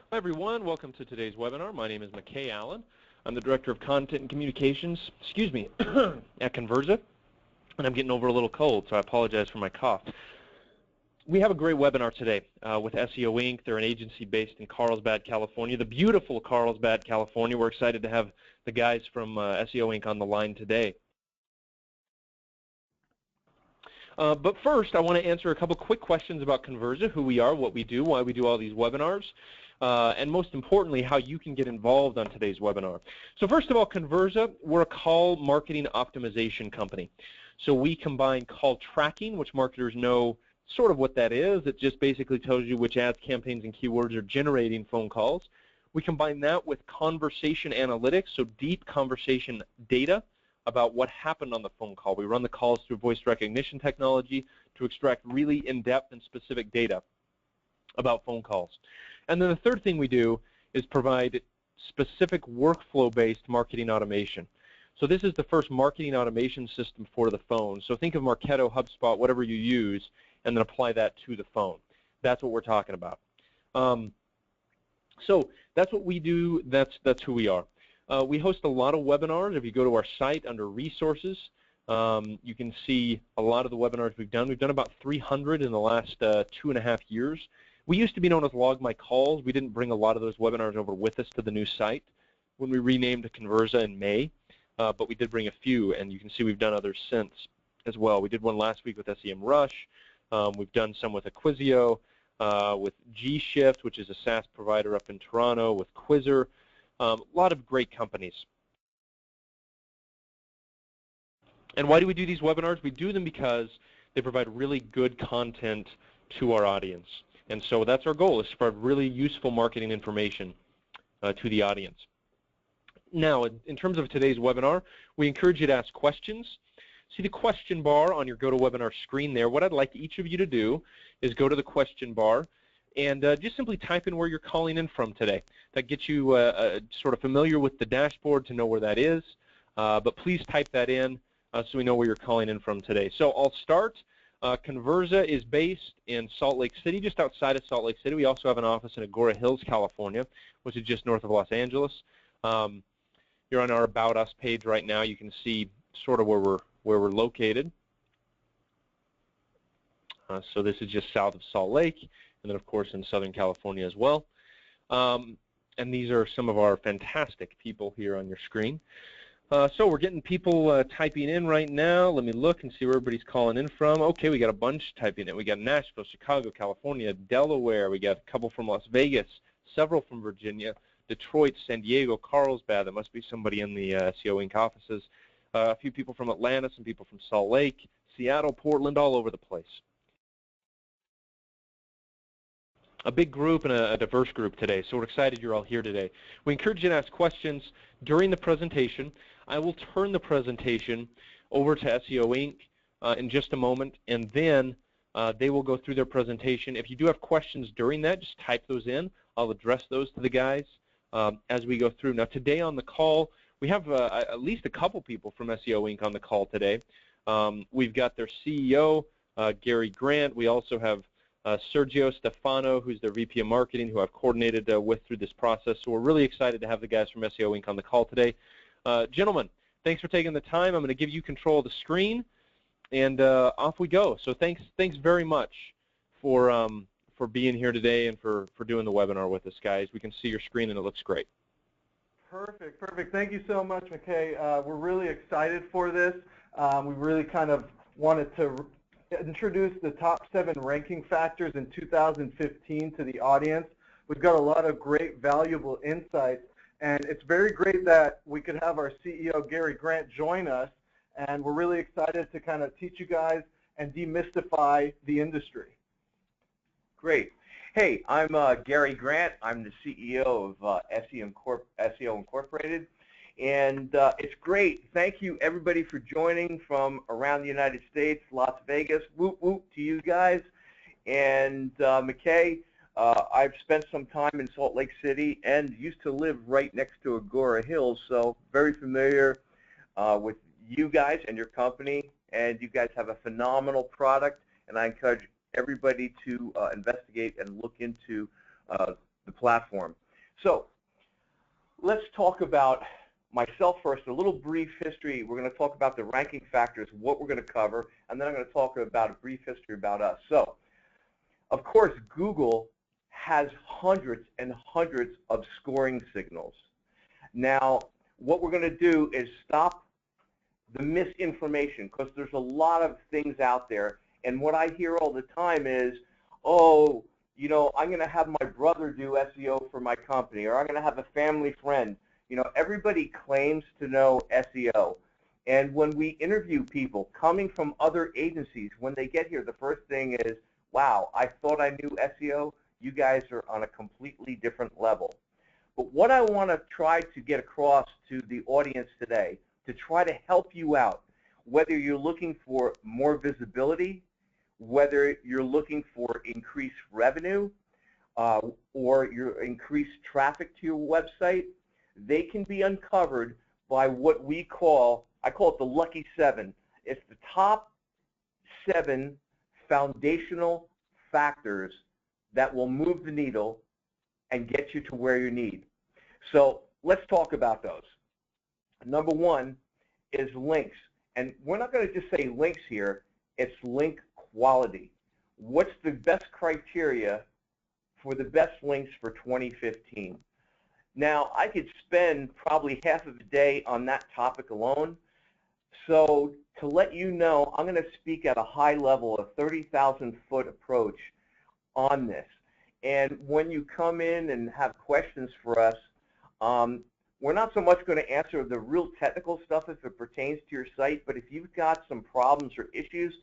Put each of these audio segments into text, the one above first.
Hi everyone, welcome to today's webinar. My name is McKay Allen. I'm the Director of Content and Communications, at Conversa, and I'm getting over a little cold, so I apologize for my cough. We have a great webinar today with SEO Inc. They're an agency based in Carlsbad, California, the beautiful Carlsbad, California. We're excited to have the guys from SEO Inc. on the line today. But first, I want to answer a couple quick questions about Conversa, who we are, what we do, why we do all these webinars, and most importantly, how you can get involved on today's webinar. So first of all, Conversa, we're a call marketing optimization company. So we combine call tracking, which marketers know sort of what that is. It just basically tells you which ads, campaigns, and keywords are generating phone calls. We combine that with conversation analytics, so deep conversation data about what happened on the phone call. We run the calls through voice recognition technology to extract really in-depth and specific data about phone calls. And then the third thing we do is provide specific workflow-based marketing automation. So this is the first marketing automation system for the phone. So think of Marketo, HubSpot, whatever you use, and then apply that to the phone. That's what we're talking about. So that's what we do. That's who we are. We host a lot of webinars. If you go to our site under resources, you can see a lot of the webinars we've done. We've done about 300 in the last 2.5 years. We used to be known as Log My Calls. We didn't bring a lot of those webinars over with us to the new site when we renamed to Conversa in May, but we did bring a few, and you can see we've done others since as well. We did one last week with SEMrush. We've done some with Acquisio, with G-Shift, which is a SaaS provider up in Toronto, with Quizzer. A lot of great companies. And why do we do these webinars? We do them because they provide really good content to our audience. And so that's our goal, is to provide really useful marketing information to the audience. Now, in terms of today's webinar, we encourage you to ask questions. See the question bar on your GoToWebinar screen there. What I'd like each of you to do is go to the question bar and just simply type in where you're calling in from today. That gets you sort of familiar with the dashboard to know where that is. But please type that in so we know where you're calling in from today. So I'll start. Conversa is based in Salt Lake City, just outside of Salt Lake City. We also have an office in Agora Hills, California, which is just north of Los Angeles. You're on our About Us page right now. You can see sort of where we're located. So this is just south of Salt Lake, and then of course in Southern California as well. And these are some of our fantastic people here on your screen. So we're getting people typing in right now. Let me look and see where everybody's calling in from. Okay, we got a bunch typing in. We got Nashville, Chicago, California, Delaware. We got a couple from Las Vegas, several from Virginia, Detroit, San Diego, Carlsbad. That must be somebody in the SEO Inc. offices. A few people from Atlanta, some people from Salt Lake, Seattle, Portland, all over the place. A big group and a diverse group today, so we're excited you're all here today. We encourage you to ask questions during the presentation. I will turn the presentation over to SEO Inc. In just a moment, and then they will go through their presentation. If you do have questions during that, just type those in. I'll address those to the guys as we go through. Now, today on the call, we have at least a couple people from SEO Inc. on the call today. We've got their CEO, Gary Grant. We also have Sergio Stefano, who's their VP of Marketing, who I've coordinated with through this process. So we're really excited to have the guys from SEO Inc. on the call today. Gentlemen, thanks for taking the time. I'm going to give you control of the screen, and off we go. So thanks very much for being here today and for doing the webinar with us, guys. We can see your screen, and it looks great. Perfect, perfect. Thank you so much, McKay. We're really excited for this. We really kind of wanted to introduce the top 7 ranking factors in 2015 to the audience. We've got a lot of great, valuable insights, and it's very great that we could have our CEO, Gary Grant, join us, and we're really excited to kind of teach you guys and demystify the industry. Great. Hey, I'm Gary Grant. I'm the CEO of SEO Incorporated. And it's great. Thank you, everybody, for joining from around the United States, Las Vegas. Whoop, whoop to you guys. And McKay, I've spent some time in Salt Lake City and used to live right next to Agora Hills, so very familiar with you guys and your company. And you guys have a phenomenal product, and I encourage everybody to investigate and look into the platform. So let's talk about myself first, a little brief history. We're going to talk about the ranking factors, what we're going to cover, and then I'm going to talk about a brief history about us. So, of course, Google has hundreds and hundreds of scoring signals. Now, what we're going to do is stop the misinformation, because there's a lot of things out there, and what I hear all the time is, oh, you know, I'm going to have my brother do SEO for my company, or I'm going to have a family friend. You know, everybody claims to know SEO. And when we interview people coming from other agencies, when they get here, the first thing is, wow, I thought I knew SEO. You guys are on a completely different level. But what I want to try to get across to the audience today, to try to help you out, whether you're looking for more visibility, whether you're looking for increased revenue, or your increased traffic to your website, they can be uncovered by what we call, I call it the lucky 7. It's the top 7 foundational factors that will move the needle and get you to where you need. So let's talk about those. Number 1 is links. And we're not going to just say links here, it's link quality. What's the best criteria for the best links for 2015? Now, I could spend probably half of the day on that topic alone. So to let you know, I'm going to speak at a high level, a 30,000-foot approach on this. And when you come in and have questions for us, we're not so much going to answer the real technical stuff if it pertains to your site, but if you've got some problems or issues,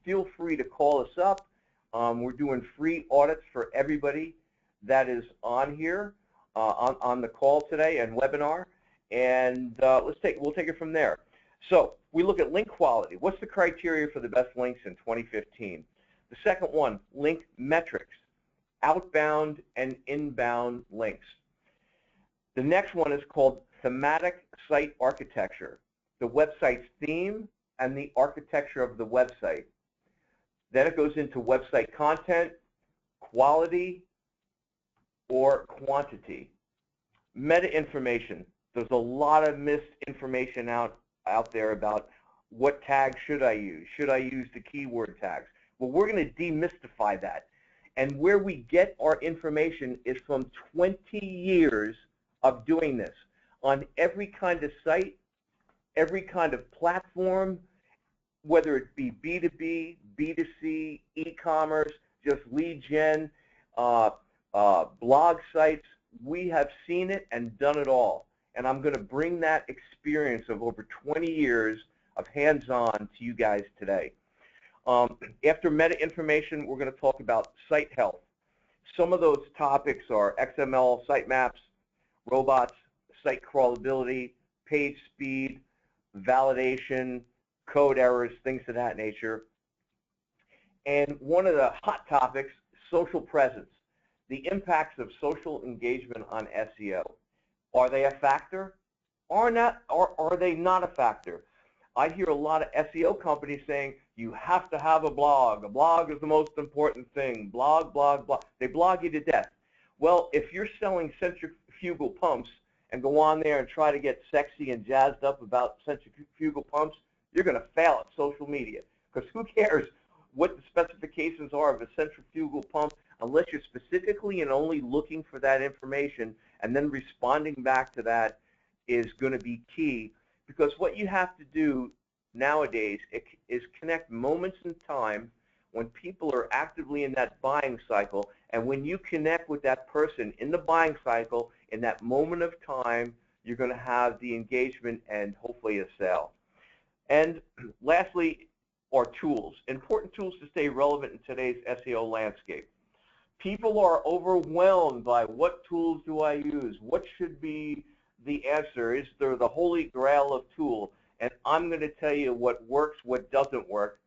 feel free to call us up. We're doing free audits for everybody that is on here. On the call today and webinar, and we'll take it from there. So we look at link quality. What's the criteria for the best links in 2015? The second one, link metrics, outbound and inbound links. The next one is called thematic site architecture, the website's theme and the architecture of the website. Then it goes into website content, quality, or quantity. Meta information. There's a lot of misinformation out there about what tags should I use. Should I use the keyword tags? Well, we're going to demystify that. And where we get our information is from 20 years of doing this on every kind of site, every kind of platform, whether it be B2B, B2C, e-commerce, just lead gen, blog sites. We have seen it and done it all. And I'm going to bring that experience of over 20 years of hands-on to you guys today. After meta information, we're going to talk about site health. Some of those topics are XML sitemaps, robots, site crawlability, page speed, validation, code errors, things of that nature. And one of the hot topics, social presence. The impacts of social engagement on SEO. Are they a factor or not? Or are they not a factor? I hear a lot of SEO companies saying you have to have a blog. A blog is the most important thing. Blog, blog, blog. They blog you to death. Well, if you're selling centrifugal pumps and go on there and try to get sexy and jazzed up about centrifugal pumps, you're going to fail at social media, because who cares what the specifications are of a centrifugal pump unless you're specifically and only looking for that information, and then responding back to that is going to be key, because what you have to do nowadays is connect moments in time when people are actively in that buying cycle, and when you connect with that person in the buying cycle in that moment of time, you're going to have the engagement and hopefully a sale. And lastly, are tools. Important tools to stay relevant in today's SEO landscape. People are overwhelmed by what tools do I use? What should be the answer? Is there the holy grail of tool? And I'm going to tell you what works, what doesn't work.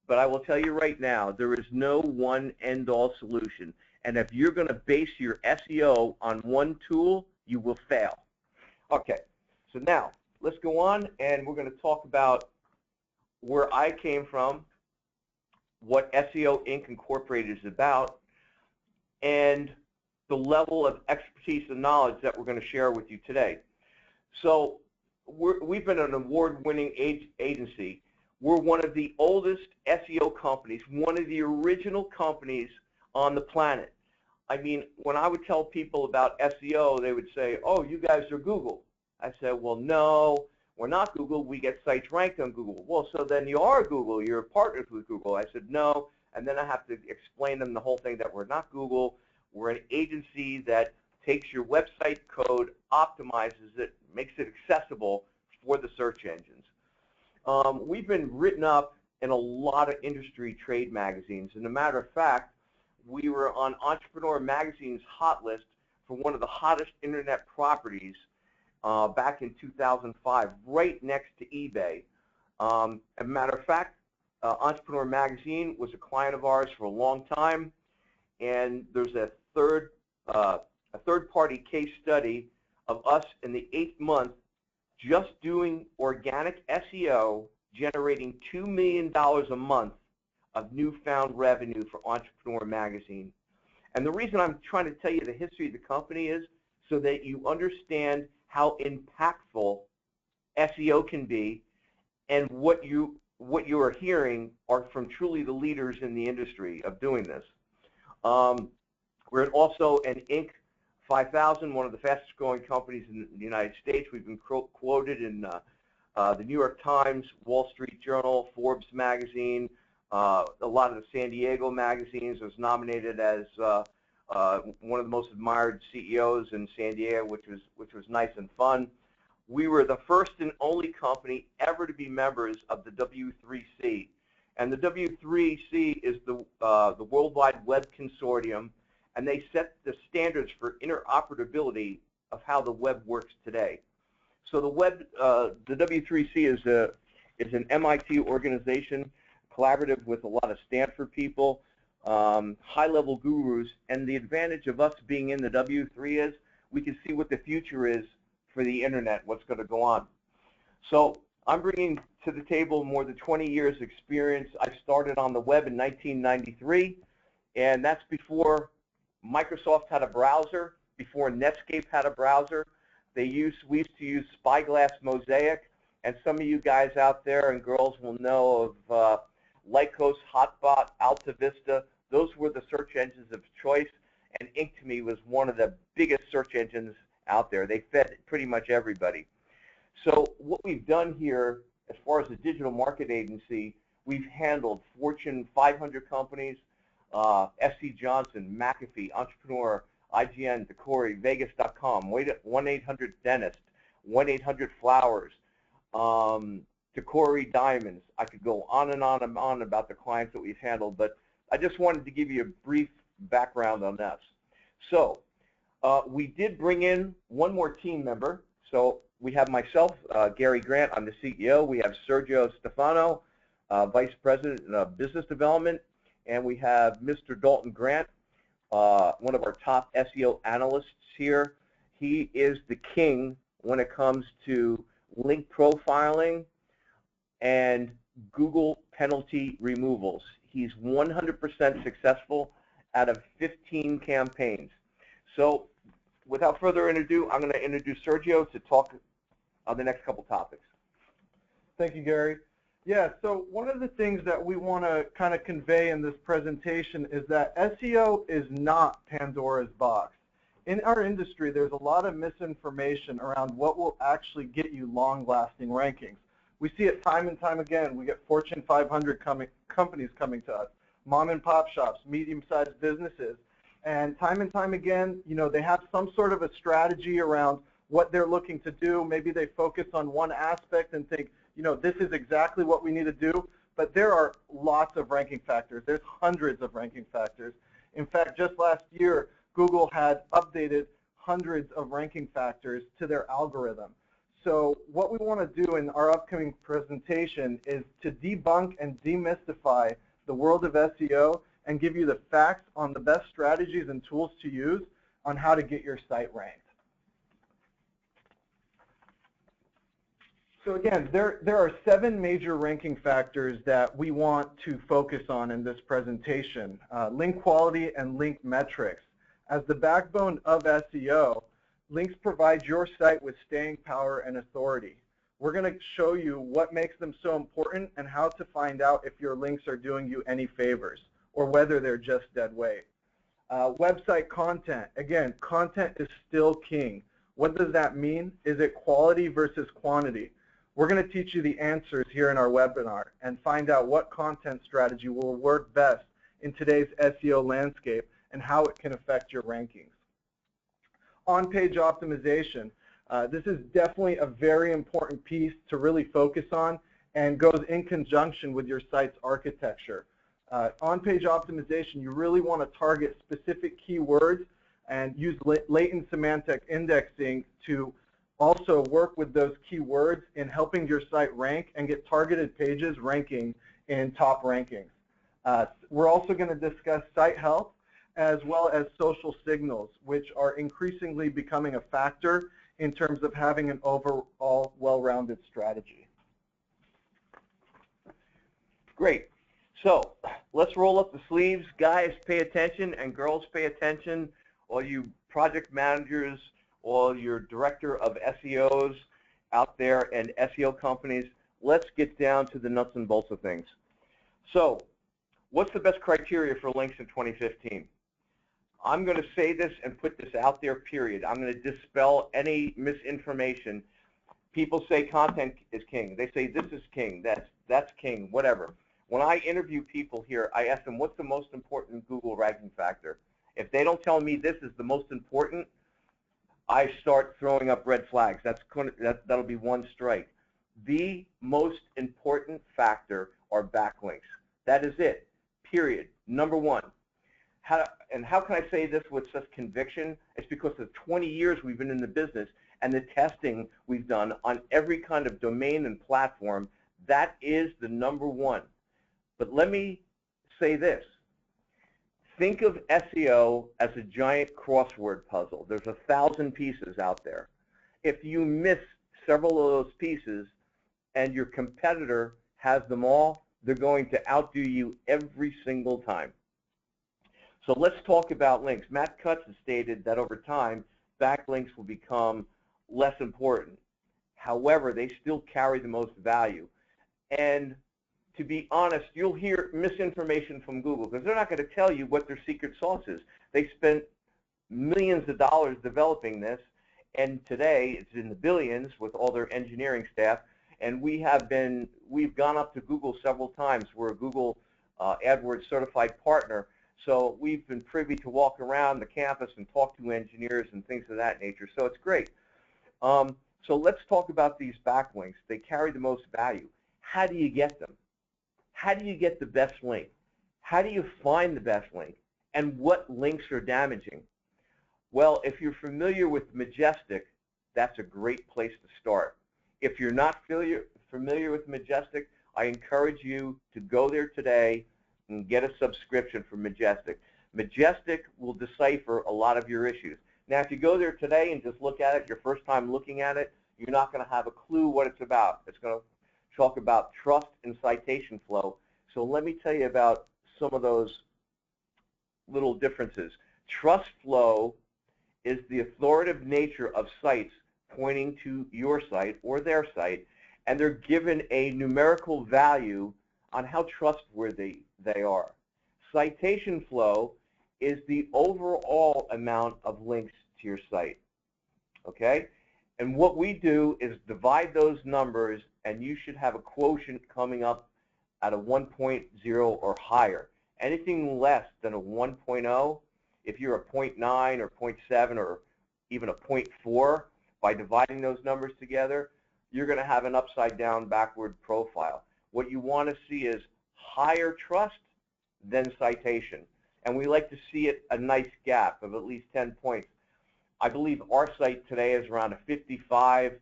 But I will tell you right now, there is no one end-all solution. And if you're going to base your SEO on one tool, you will fail. Okay, so now let's go on, and we're going to talk about where I came from, what SEO Inc. Incorporated is about, and the level of expertise and knowledge that we're going to share with you today. So we've been an award-winning agency. We're one of the oldest SEO companies, one of the original companies on the planet. I mean, when I would tell people about SEO, they would say, oh, you guys are Google. I said, well, no, we're not Google. We get sites ranked on Google. Well, so then you are Google. You're partners with Google. I said, no. And then I have to explain them the whole thing that we're not Google. We're an agency that takes your website code, optimizes it, makes it accessible for the search engines. We've been written up in a lot of industry trade magazines. And as a matter of fact, we were on Entrepreneur Magazine's hot list for one of the hottest internet properties back in 2005, right next to eBay. As a matter of fact, Entrepreneur Magazine was a client of ours for a long time, and there's a third-party case study of us in the 8th month just doing organic SEO, generating $2 million a month of newfound revenue for Entrepreneur Magazine. And the reason I'm trying to tell you the history of the company is so that you understand how impactful SEO can be, and what you are hearing are from truly the leaders in the industry of doing this. We're also an Inc. 5000, one of the fastest growing companies in the United States. We've been quoted in the New York Times, Wall Street Journal, Forbes magazine, a lot of the San Diego magazines. I was nominated as one of the most admired CEOs in San Diego, which was nice and fun. We were the first and only company ever to be members of the W3C, and the W3C is the Worldwide Web Consortium, and they set the standards for interoperability of how the web works today. So the W3C is an MIT organization, collaborative with a lot of Stanford people, high-level gurus, and the advantage of us being in the W3 is we can see what the future is for the internet, what's going to go on. So I'm bringing to the table more than 20 years experience. I started on the web in 1993, and that's before Microsoft had a browser, before Netscape had a browser. We used to use Spyglass Mosaic, and some of you guys out there and girls will know of Lycos, Hotbot, Alta Vista. Those were the search engines of choice, and Inc. to me was one of the biggest search engines out there. They fed pretty much everybody. So what we've done here, as far as the digital market agency, we've handled Fortune 500 companies, SC Johnson, McAfee, Entrepreneur, IGN, Decory, Vegas.com, 1-800-Dentist, 1-800-Flowers, Decory Diamonds. I could go on and on and on about the clients that we've handled, but I just wanted to give you a brief background on this. So we did bring in one more team member. So we have myself, Gary Grant, I'm the CEO. We have Sergio Stefano, Vice President of Business Development. And we have Mr. Dalton Grant, one of our top SEO analysts here. He is the king when it comes to link profiling and Google penalty removals. He's 100% successful out of 15 campaigns. So without further ado, I'm going to introduce Sergio to talk on the next couple topics. Thank you, Gary. Yeah, so one of the things that we want to kind of convey in this presentation is that SEO is not Pandora's box. In our industry, there's a lot of misinformation around what will actually get you long-lasting rankings. We see it time and time again. We get Fortune 500 companies coming to us, mom-and-pop shops, medium-sized businesses, and time again, you know, they have some sort of a strategy around what they're looking to do. Maybe they focus on one aspect and think, you know, this is exactly what we need to do, but there are lots of ranking factors. There's hundreds of ranking factors. In fact, just last year, Google had updated hundreds of ranking factors to their algorithm. So what we want to do in our upcoming presentation is to debunk and demystify the world of SEO and give you the facts on the best strategies and tools to use on how to get your site ranked. So again, there are 7 major ranking factors that we want to focus on in this presentation. Link quality and link metrics. As the backbone of SEO, links provide your site with staying power and authority. We're going to show you what makes them so important and how to find out if your links are doing you any favors or whether they're just dead weight. Website content. Again, content is still king. What does that mean? Is it quality versus quantity? We're going to teach you the answers here in our webinar and find out what content strategy will work best in today's SEO landscape and how it can affect your rankings. On-page optimization. This is definitely a very important piece to really focus on and goes in conjunction with your site's architecture. On-page optimization, you really want to target specific keywords and use latent semantic indexing to also work with those keywords in helping your site rank and get targeted pages ranking in top rankings. We're also going to discuss site health as well as social signals, which are increasingly becoming a factor in terms of having an overall well-rounded strategy. Great. So let's roll up the sleeves. Guys, pay attention, and girls, pay attention. All you project managers, all your director of SEOs out there and SEO companies, let's get down to the nuts and bolts of things. So what's the best criteria for links in 2015? I'm going to say this and put this out there, period. I'm going to dispel any misinformation. People say content is king. They say this is king, that's king, whatever. When I interview people here, I ask them, what's the most important Google ranking factor? If they don't tell me this is the most important, I start throwing up red flags. That'll be one strike. The most important factor are backlinks. That is it, period. Number one. How can I say this with such conviction? It's because of 20 years we've been in the business and the testing we've done on every kind of domain and platform. That is the number one. But let me say this. Think of SEO as a giant crossword puzzle. There's 1,000 pieces out there. If you miss several of those pieces and your competitor has them all, they're going to outdo you every single time. So let's talk about links. Matt Cutts has stated that over time, backlinks will become less important. However, they still carry the most value. And to be honest, you'll hear misinformation from Google because they're not going to tell you what their secret sauce is. They spent millions of dollars developing this, and today it's in the billions with all their engineering staff. And we've gone up to Google several times. We're a Google AdWords certified partner. So we've been privy to walk around the campus and talk to engineers and things of that nature. So it's great. So let's talk about these backlinks. They carry the most value. How do you get them? How do you get the best link? How do you find the best link? And what links are damaging? Well, if you're familiar with Majestic, that's a great place to start. If you're not familiar with Majestic, I encourage you to go there today and get a subscription for Majestic. Majestic will decipher a lot of your issues. Now, if you go there today and just look at it, your first time looking at it, you're not going to have a clue what it's about. It's going to talk about trust and citation flow. So let me tell you about some of those little differences. Trust flow is the authoritative nature of sites pointing to your site or their site, and they're given a numerical value on how trustworthy they are. Citation flow is the overall amount of links to your site, okay? And what we do is divide those numbers, and you should have a quotient coming up at a 1.0 or higher. Anything less than a 1.0, if you're a 0.9 or 0.7 or even a 0.4, by dividing those numbers together, you're going to have an upside-down backward profile. What you want to see is higher trust than citation. And we like to see it a nice gap of at least 10 points. I believe our site today is around a 55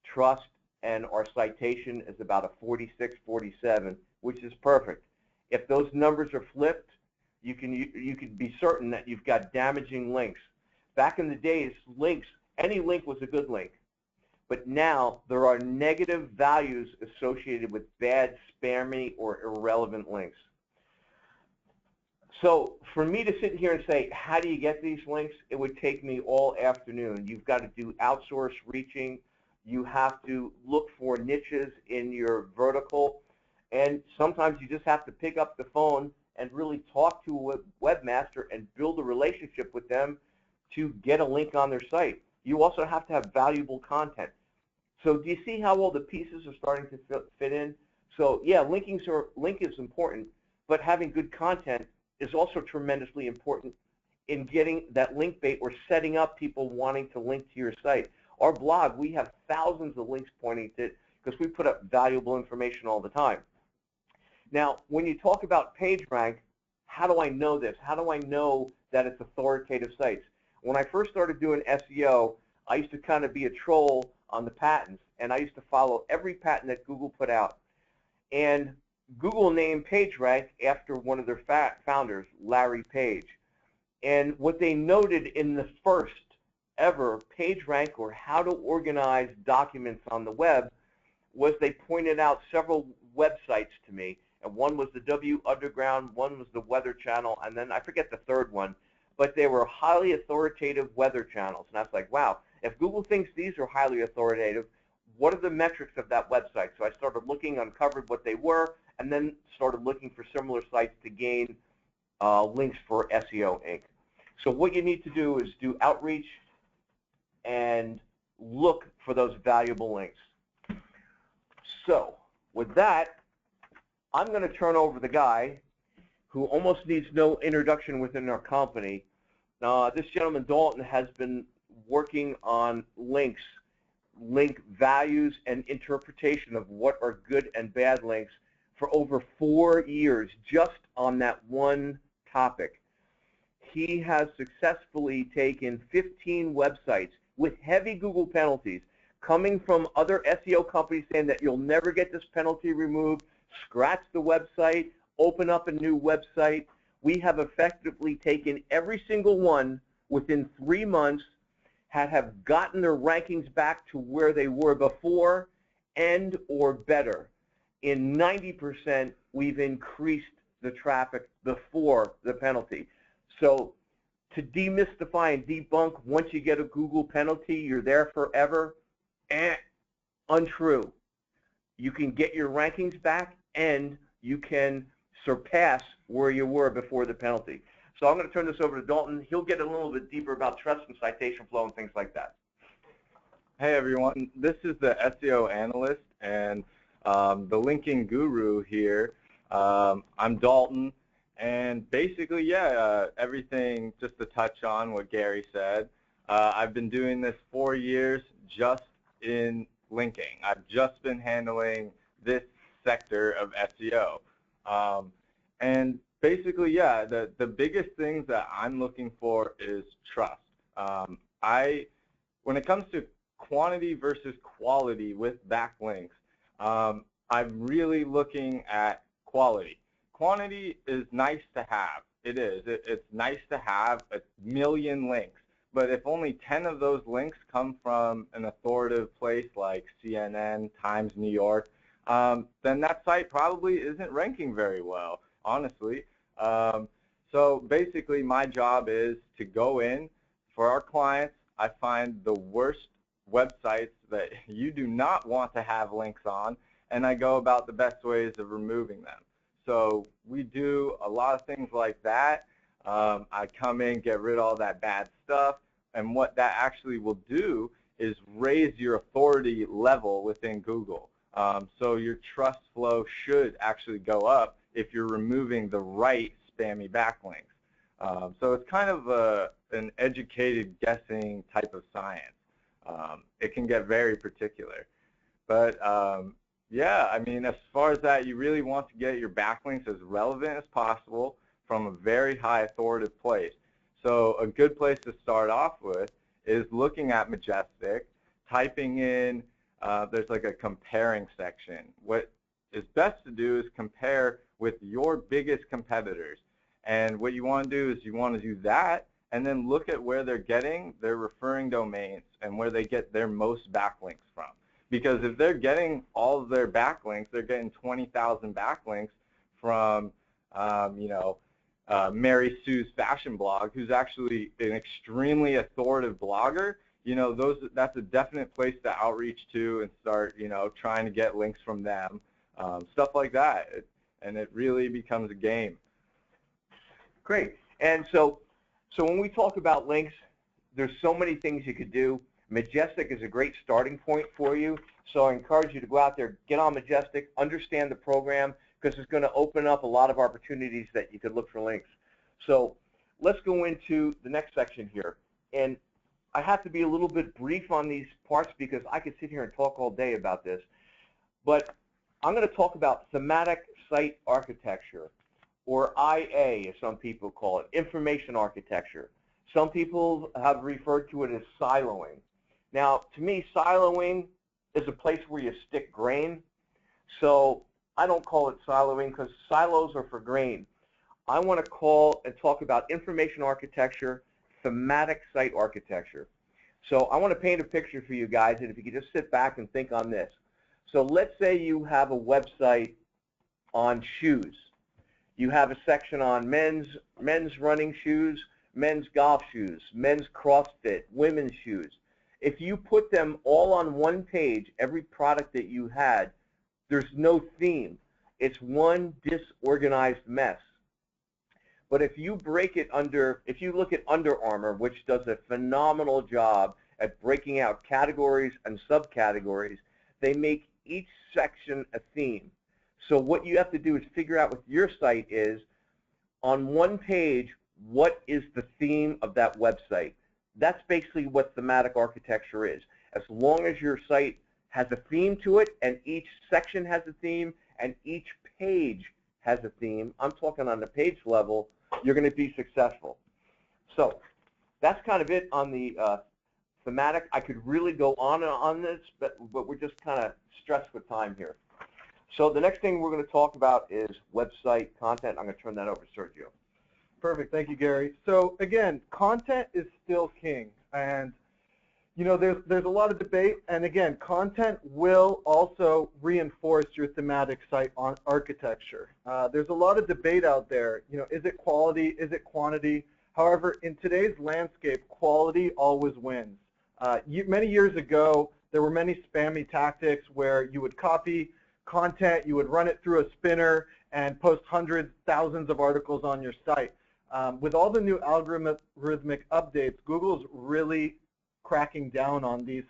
trust, and our citation is about a 46, 47, which is perfect. If those numbers are flipped, you can be certain that you've got damaging links. Back in the days, links, any link was a good link. But now there are negative values associated with bad, spammy, or irrelevant links. So for me to sit here and say, how do you get these links, it would take me all afternoon. You've got to do outsource reaching. You have to look for niches in your vertical. And sometimes you just have to pick up the phone and really talk to a webmaster and build a relationship with them to get a link on their site. You also have to have valuable content. So do you see how all the pieces are starting to fit in? So yeah, link is important, but having good content is also tremendously important in getting that link bait or setting up people wanting to link to your site. Our blog, we have thousands of links pointing to it because we put up valuable information all the time. Now, when you talk about PageRank, how do I know this? How do I know that it's authoritative sites? When I first started doing SEO, I used to kind of be a troll on the patents, and I used to follow every patent that Google put out. And Google named PageRank after one of their founders, Larry Page. And what they noted in the first ever PageRank, or how to organize documents on the web, was they pointed out several websites to me. And one was the W Underground, one was the Weather Channel, and then I forget the third one. But they were highly authoritative weather channels. And I was like, wow, if Google thinks these are highly authoritative, what are the metrics of that website? So I started looking, uncovered what they were, and then started looking for similar sites to gain links for SEO Inc. So what you need to do is do outreach and look for those valuable links. So with that, I'm going to turn over the guy who almost needs no introduction within our company. This gentleman, Dalton, has been working on links, link values, and interpretation of what are good and bad links for over 4 years, just on that one topic. He has successfully taken 15 websites with heavy Google penalties coming from other SEO companies saying that you'll never get this penalty removed, scratch the website, open up a new website. We have effectively taken every single one within 3 months, have gotten their rankings back to where they were before and or better. In 90%, we've increased the traffic before the penalty. So to demystify and debunk, once you get a Google penalty, you're there forever, untrue. You can get your rankings back and you can surpass where you were before the penalty. So I'm going to turn this over to Dalton. He'll get a little bit deeper about trust and citation flow and things like that. Hey everyone, this is the SEO analyst and the linking guru here. I'm Dalton, and basically, yeah, everything just to touch on what Gary said. I've been doing this 4 years just in linking. I've just been handling this sector of SEO. And basically, yeah, the biggest things that I'm looking for is trust. When it comes to quantity versus quality with backlinks, I'm really looking at quality. Quantity is nice to have. It is. It's nice to have 1 million links. But if only 10 of those links come from an authoritative place like CNN, Times New York, then that site probably isn't ranking very well, honestly. So basically, my job is to go in for our clients. I find the worst websites that you do not want to have links on, and I go about the best ways of removing them. So we do a lot of things like that. I come in, get rid of all that bad stuff, and what that actually will do is raise your authority level within Google. So your trust flow should actually go up if you're removing the right spammy backlinks. So it's kind of an educated guessing type of science. It can get very particular. But yeah, I mean, as far as that, you really want to get your backlinks as relevant as possible from a very high authoritative place. So a good place to start off with is looking at Majestic, typing in, there's like a comparing section. What is best to do is compare with your biggest competitors. And what you want to do is you want to do that and then look at where they're getting their referring domains and where they get their most backlinks from. Because if they're getting all of their backlinks, they're getting 20,000 backlinks from, you know, Mary Sue's fashion blog, who's actually an extremely authoritative blogger, that's a definite place to outreach to and start, trying to get links from them, stuff like that. And it really becomes a game. Great. And so when we talk about links, there's so many things you could do. Majestic is a great starting point for you. So I encourage you to go out there, get on Majestic, understand the program, because it's going to open up a lot of opportunities that you could look for links. So let's go into the next section here. And I have to be a little bit brief on these parts because I could sit here and talk all day about this. But I'm going to talk about thematic site architecture, or IA, as some people call it, information architecture. Some people have referred to it as siloing. Now, to me, siloing is a place where you stick grain. So I don't call it siloing because silos are for grain. I want to call and talk about information architecture, thematic site architecture. So I want to paint a picture for you guys, and if you could just sit back and think on this. So let's say you have a website on shoes. You have a section on men's running shoes, men's golf shoes, men's CrossFit, women's shoes. If you put them all on one page, every product that you had, there's no theme. It's one disorganized mess. But if you break it if you look at Under Armour, which does a phenomenal job at breaking out categories and subcategories, they make each section a theme. So what you have to do is figure out with your site is, on one page, what is the theme of that website? That's basically what thematic architecture is. As long as your site has a theme to it, and each section has a theme, and each page has a theme, I'm talking on the page level, you're going to be successful. So that's kind of it on the thematic. I could really go on this, but we're just kind of stressed with time here. So the next thing we're going to talk about is website content. I'm going to turn that over to Sergio. Perfect. Thank you, Gary. So again, content is still king. And there's a lot of debate, and again, content will also reinforce your thematic site architecture. There's a lot of debate out there. Is it quality? Is it quantity? However, in today's landscape, quality always wins. Many years ago, there were many spammy tactics where you would copy content, you would run it through a spinner, and post hundreds, thousands of articles on your site. With all the new algorithmic updates, Google's really cracking down on these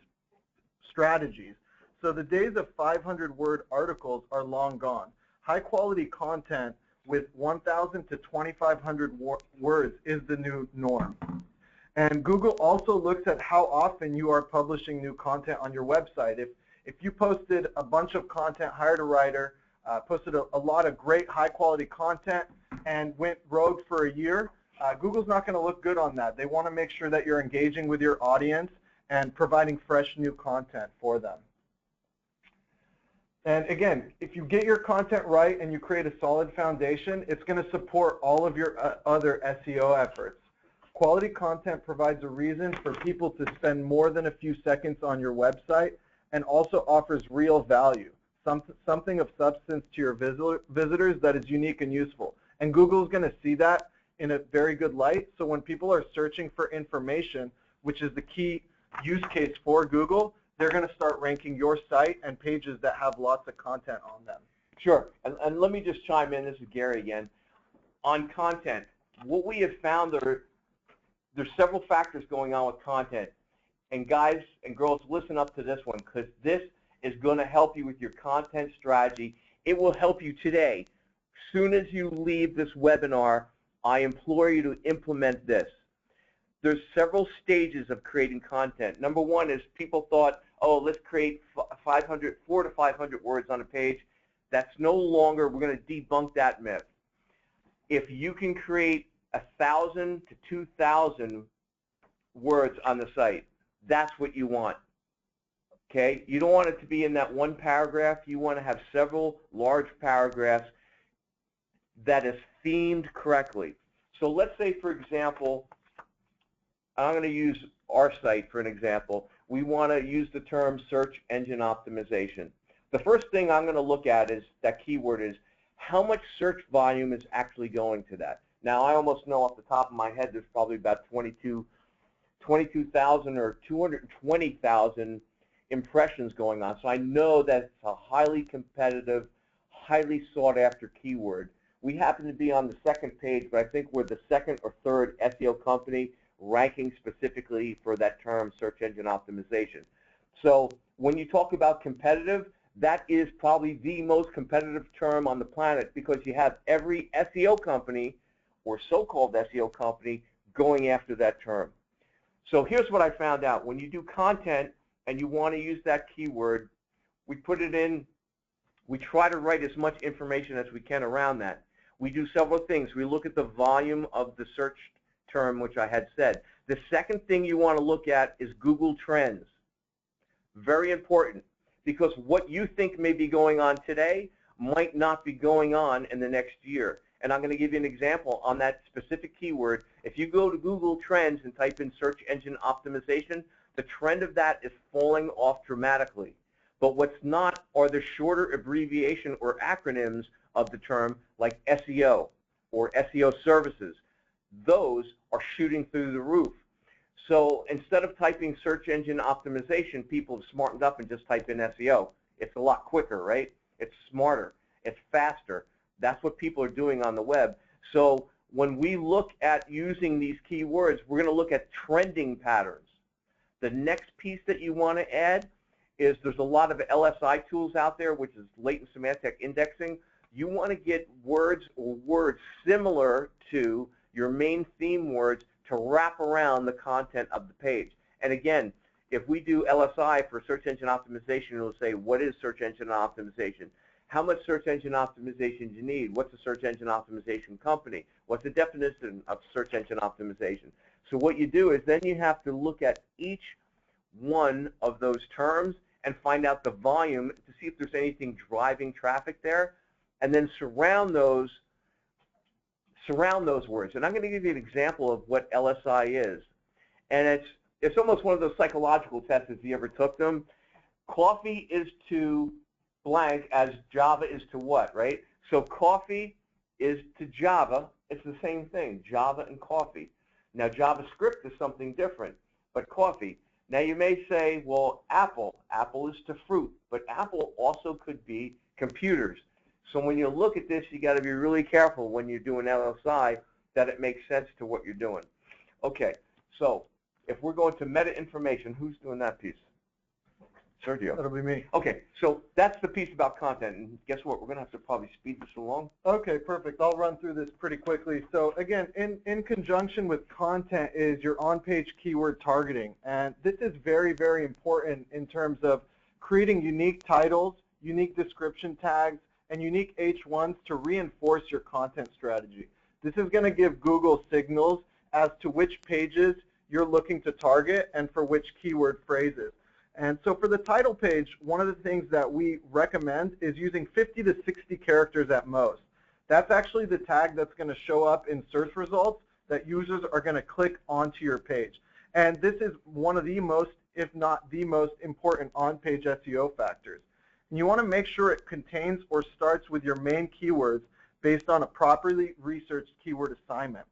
strategies. So the days of 500-word articles are long gone. High-quality content with 1,000 to 2,500 words is the new norm. And Google also looks at how often you are publishing new content on your website. If you posted a bunch of content, hired a writer, posted a lot of great high-quality content, and went rogue for a year, Google's not going to look good on that. They want to make sure that you're engaging with your audience and providing fresh new content for them. And again, if you get your content right and you create a solid foundation, it's going to support all of your other SEO efforts. Quality content provides a reason for people to spend more than a few seconds on your website, and also offers real value, something of substance to your visitors that is unique and useful. And Google's going to see that in a very good light. So when people are searching for information, which is the key use case for Google, they're going to start ranking your site and pages that have lots of content on them. Sure. And let me just chime in. This is Gary again. On content, what we have found there's several factors going on with content. And guys and girls, listen up to this one, because this is going to help you with your content strategy. It will help you today. As soon as you leave this webinar, I implore you to implement this. There's several stages of creating content. Number one is people thought, oh, let's create 400 to 500 words on a page. That's no longer, we're going to debunk that myth. If you can create 1,000 to 2,000 words on the site, that's what you want. Okay? You don't want it to be in that one paragraph. You want to have several large paragraphs that is themed correctly. So let's say, for example, I'm going to use our site for an example. We want to use the term search engine optimization. The first thing I'm going to look at is that keyword is how much search volume is actually going to that. Now, I almost know off the top of my head there's probably about 22,000 or 220,000 impressions going on. So I know that it's a highly competitive, highly sought after keyword. We happen to be on the second page, but I think we're the second or third SEO company ranking specifically for that term, search engine optimization. So when you talk about competitive, that is probably the most competitive term on the planet, because you have every SEO company or so-called SEO company going after that term. So here's what I found out. When you do content and you want to use that keyword, we put it in, we try to write as much information as we can around that. We do several things. We look at the volume of the search term, which I had said. The second thing you want to look at is Google Trends. Very important, because what you think may be going on today might not be going on in the next year. And I'm going to give you an example on that specific keyword. If you go to Google Trends and type in search engine optimization, the trend of that is falling off dramatically. But what's not are the shorter abbreviation or acronyms of the term, like SEO or SEO services. Those are shooting through the roof. So instead of typing search engine optimization, people have smartened up and just type in SEO. It's a lot quicker, right? It's smarter. It's faster. That's what people are doing on the web. So when we look at using these keywords, we're going to look at trending patterns. The next piece that you want to add is there's a lot of LSI tools out there, which is latent semantic indexing. You want to get words or words similar to your main theme words to wrap around the content of the page. And again, if we do LSI for search engine optimization, it'll say, what is search engine optimization? How much search engine optimization do you need? What's a search engine optimization company? What's the definition of search engine optimization? So what you do is then you have to look at each one of those terms and find out the volume to see if there's anything driving traffic there, and then surround those words. And I'm going to give you an example of what LSI is. And it's almost one of those psychological tests if you ever took them. Coffee is to blank as Java is to what, right? So coffee is to Java. It's the same thing, Java and coffee. Now JavaScript is something different, but coffee. Now you may say, well, Apple is to fruit, but Apple also could be computers. So when you look at this, you got to be really careful when you're doing LSI that it makes sense to what you're doing. Okay, so if we're going to meta information, who's doing that piece? Sergio. That'll be me. Okay, so that's the piece about content, and guess what? We're going to have to probably speed this along. Okay, perfect. I'll run through this pretty quickly. So again, in conjunction with content is your on-page keyword targeting. And this is very, very important in terms of creating unique titles, unique description tags, and unique H1s to reinforce your content strategy. This is going to give Google signals as to which pages you're looking to target and for which keyword phrases. And so for the title page, one of the things that we recommend is using 50 to 60 characters at most. That's actually the tag that's going to show up in search results that users are going to click onto your page. And this is one of the most, if not the most important on-page SEO factors. And you want to make sure it contains or starts with your main keywords based on a properly researched keyword assignment.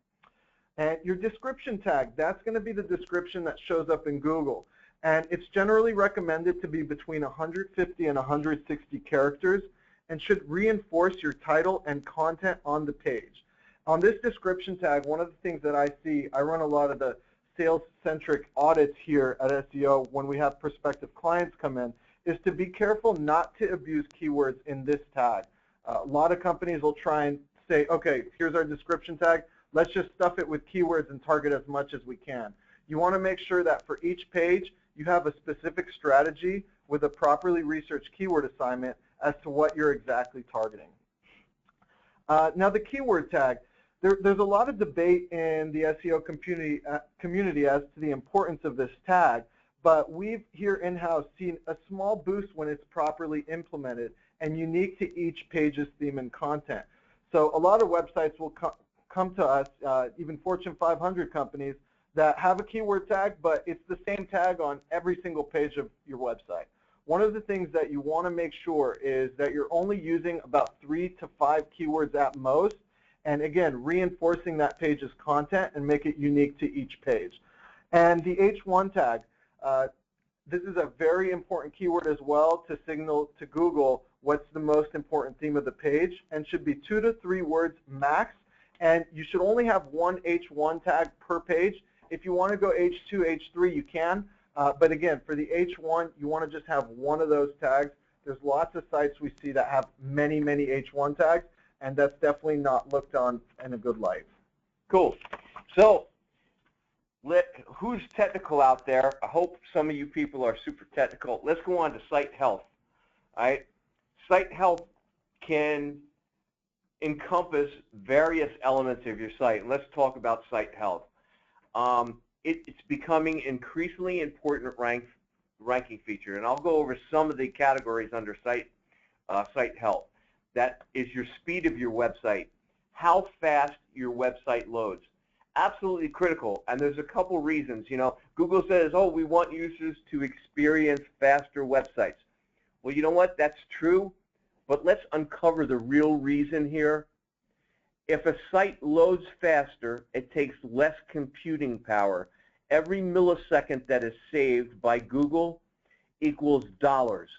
And your description tag, that's going to be the description that shows up in Google. And it's generally recommended to be between 150 and 160 characters and should reinforce your title and content on the page. On this description tag, one of the things that I see, I run a lot of the sales-centric audits here at SEO when we have prospective clients come in, is to be careful not to abuse keywords in this tag. A lot of companies will try and say, okay, here's our description tag. Let's just stuff it with keywords and target as much as we can. You want to make sure that for each page, you have a specific strategy with a properly researched keyword assignment as to what you're exactly targeting. Now the keyword tag, there's a lot of debate in the SEO community as to the importance of this tag, but we've here in-house seen a small boost when it's properly implemented and unique to each page's theme and content. So a lot of websites will come to us, even Fortune 500 companies, that have a keyword tag, but it's the same tag on every single page of your website. One of the things that you want to make sure is that you're only using about 3 to 5 keywords at most, and again, reinforcing that page's content and make it unique to each page. And the H1 tag, this is a very important keyword as well to signal to Google what's the most important theme of the page, and should be 2 to 3 words max, and you should only have one H1 tag per page. If you want to go H2, H3, you can, but again, for the H1, you want to just have one of those tags. There's lots of sites we see that have many, many H1 tags, and that's definitely not looked on in a good light. Cool. So, who's technical out there? I hope some of you people are super technical. Let's go on to site health. All right? Site health can encompass various elements of your site. Let's talk about site health. It's becoming increasingly important ranking feature, and I'll go over some of the categories under site health. That is your speed of your website, how fast your website loads. Absolutely critical, and there's a couple reasons. You know, Google says, oh, we want users to experience faster websites. Well, you know what? That's true, but let's uncover the real reason here. If a site loads faster, it takes less computing power. Every millisecond that is saved by Google equals dollars.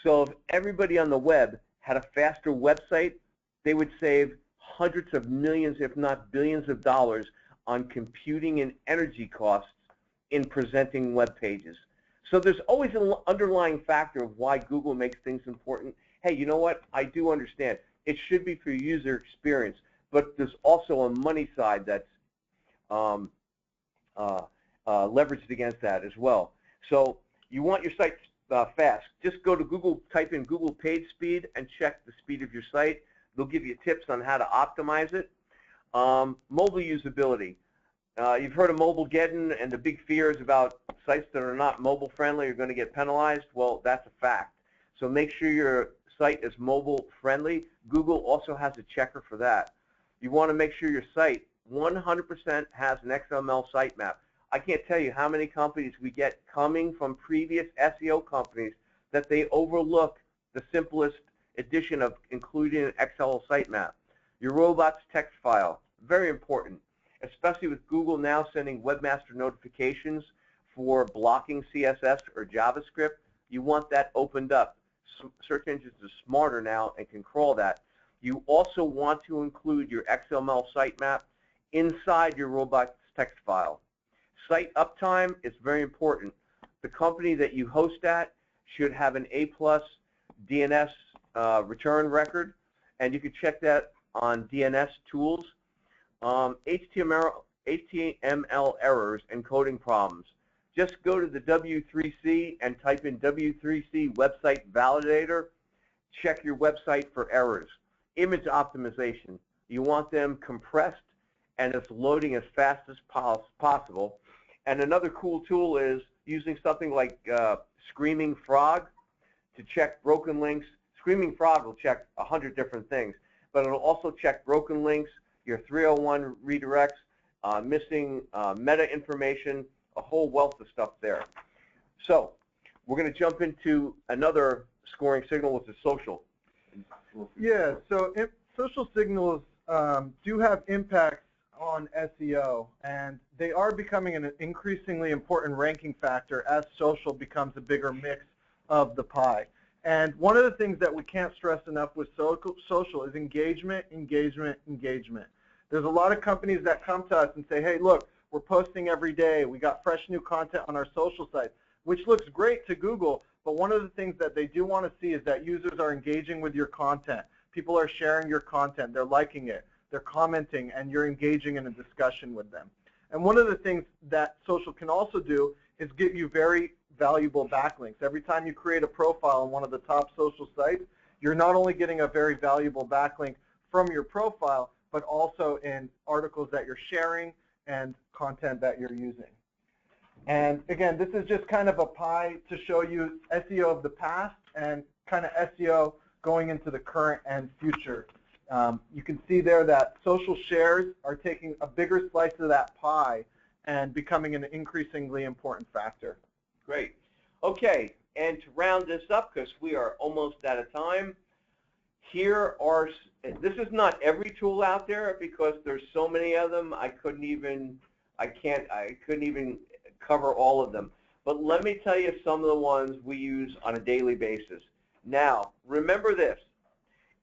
So if everybody on the web had a faster website, they would save hundreds of millions, if not billions of dollars on computing and energy costs in presenting web pages. So there's always an underlying factor of why Google makes things important. Hey, you know what? I do understand. It should be for user experience, but there's also a money side that's leveraged against that as well. So you want your site fast. Just go to Google, type in Google page speed, and check the speed of your site. They'll give you tips on how to optimize it. Mobile usability. You've heard of Mobilegeddon, and the big fears about sites that are not mobile friendly are going to get penalized. Well, that's a fact. So make sure your site is mobile friendly. Google also has a checker for that. You want to make sure your site 100% has an XML sitemap. I can't tell you how many companies we get coming from previous SEO companies that they overlook the simplest addition of including an XML sitemap. Your robots text file, very important, especially with Google now sending webmaster notifications for blocking CSS or JavaScript. You want that opened up. Search engines are smarter now and can crawl that. You also want to include your XML sitemap inside your robots text file. Site uptime is very important. The company that you host at should have an A+ DNS return record, and you can check that on DNS Tools. HTML errors and coding problems. Just go to the W3C and type in W3C website validator. Check your website for errors. Image optimization. You want them compressed and it's loading as fast as possible. And another cool tool is using something like Screaming Frog to check broken links. Screaming Frog will check 100 different things, but it'll also check broken links, your 301 redirects, missing meta information, a whole wealth of stuff there. So we're going to jump into another scoring signal, which is social. Yeah, so social signals do have impacts on SEO, and they are becoming an increasingly important ranking factor as social becomes a bigger mix of the pie. And one of the things that we can't stress enough with social is engagement, engagement, engagement. There's a lot of companies that come to us and say, hey, look, we're posting every day. We got fresh new content on our social sites, which looks great to Google, but one of the things that they do want to see is that users are engaging with your content. People are sharing your content. They're liking it. They're commenting, and you're engaging in a discussion with them. And one of the things that social can also do is get you very valuable backlinks. Every time you create a profile on one of the top social sites, you're not only getting a very valuable backlink from your profile, but also in articles that you're sharing and content that you're using. And again, this is just kind of a pie to show you SEO of the past and kind of SEO going into the current and future. You can see there that social shares are taking a bigger slice of that pie and becoming an increasingly important factor. Great. Okay, and to round this up, because we are almost out of time, Here are, this is not every tool out there because there's so many of them, I couldn't even cover all of them. But let me tell you some of the ones we use on a daily basis. Now, remember this.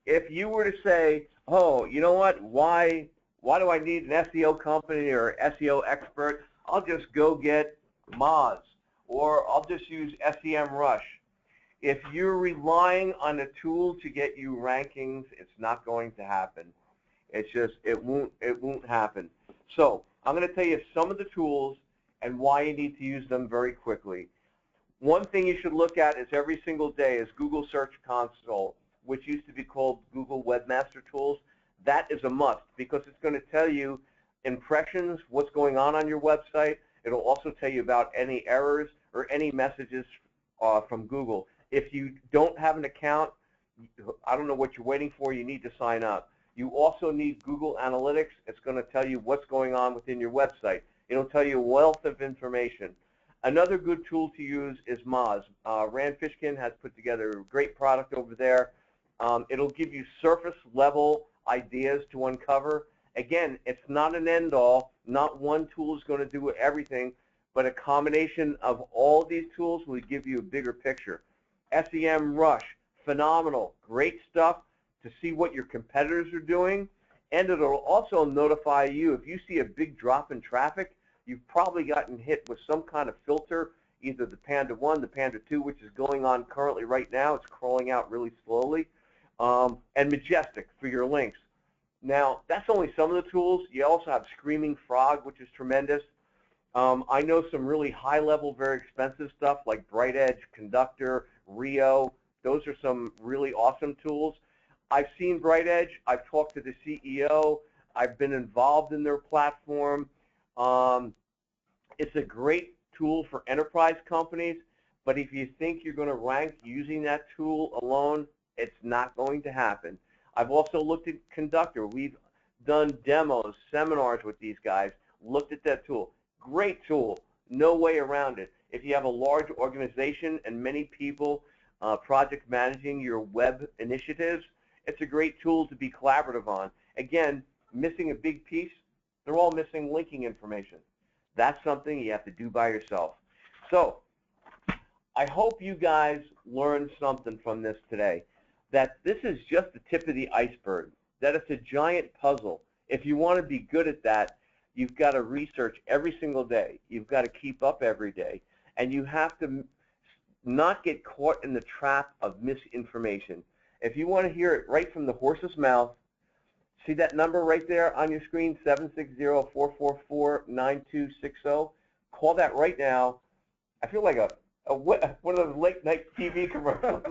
If you were to say, oh, you know what, why do I need an SEO company or SEO expert? I'll just go get Moz, or I'll just use SEMrush. If you're relying on a tool to get you rankings, it's not going to happen. It's just, it won't happen. So I'm going to tell you some of the tools and why you need to use them very quickly. One thing you should look at is every single day is Google Search Console, which used to be called Google Webmaster Tools. That is a must because it's going to tell you impressions, what's going on your website. It'll also tell you about any errors or any messages from Google. If you don't have an account, I don't know what you're waiting for, you need to sign up. You also need Google Analytics. It's going to tell you what's going on within your website. It'll tell you a wealth of information. Another good tool to use is Moz. Rand Fishkin has put together a great product over there. It'll give you surface level ideas to uncover. Again, it's not an end-all. Not one tool is going to do everything, but a combination of all these tools will give you a bigger picture. SEMrush, phenomenal, great stuff to see what your competitors are doing, and it'll also notify you if you see a big drop in traffic. You've probably gotten hit with some kind of filter, either the Panda 1, the Panda 2, which is going on currently right now. It's crawling out really slowly, and Majestic for your links. Now, that's only some of the tools. You also have Screaming Frog, which is tremendous. I know some really high-level, very expensive stuff like Bright Edge, Conductor, Rio. Those are some really awesome tools. I've seen Bright Edge. I've talked to the CEO. I've been involved in their platform. It's a great tool for enterprise companies, but if you think you're going to rank using that tool alone, it's not going to happen. I've also looked at Conductor. We've done demos, seminars with these guys, looked at that tool. Great tool, no way around it. If you have a large organization and many people project managing your web initiatives, it's a great tool to be collaborative on. Again, missing a big piece, they're all missing linking information. That's something you have to do by yourself. So I hope you guys learned something from this today, that this is just the tip of the iceberg, that it's a giant puzzle. If you want to be good at that, you've got to research every single day. You've got to keep up every day. And you have to not get caught in the trap of misinformation. If you want to hear it right from the horse's mouth, see that number right there on your screen, 760-444-9260. Call that right now. I feel like one of those late-night TV commercials.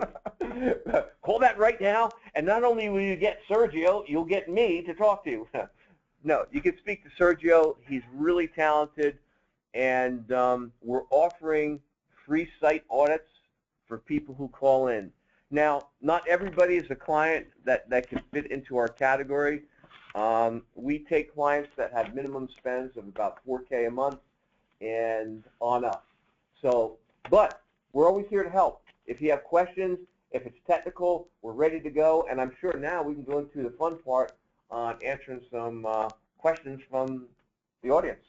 Call that right now, and not only will you get Sergio, you'll get me to talk to you. No, you can speak to Sergio. He's really talented, and we're offering free site audits for people who call in. Now, not everybody is a client that can fit into our category. We take clients that have minimum spends of about $4K a month and on up. So, but we're always here to help. If you have questions, if it's technical, we're ready to go. And I'm sure now we can go into the fun part on answering some questions from the audience.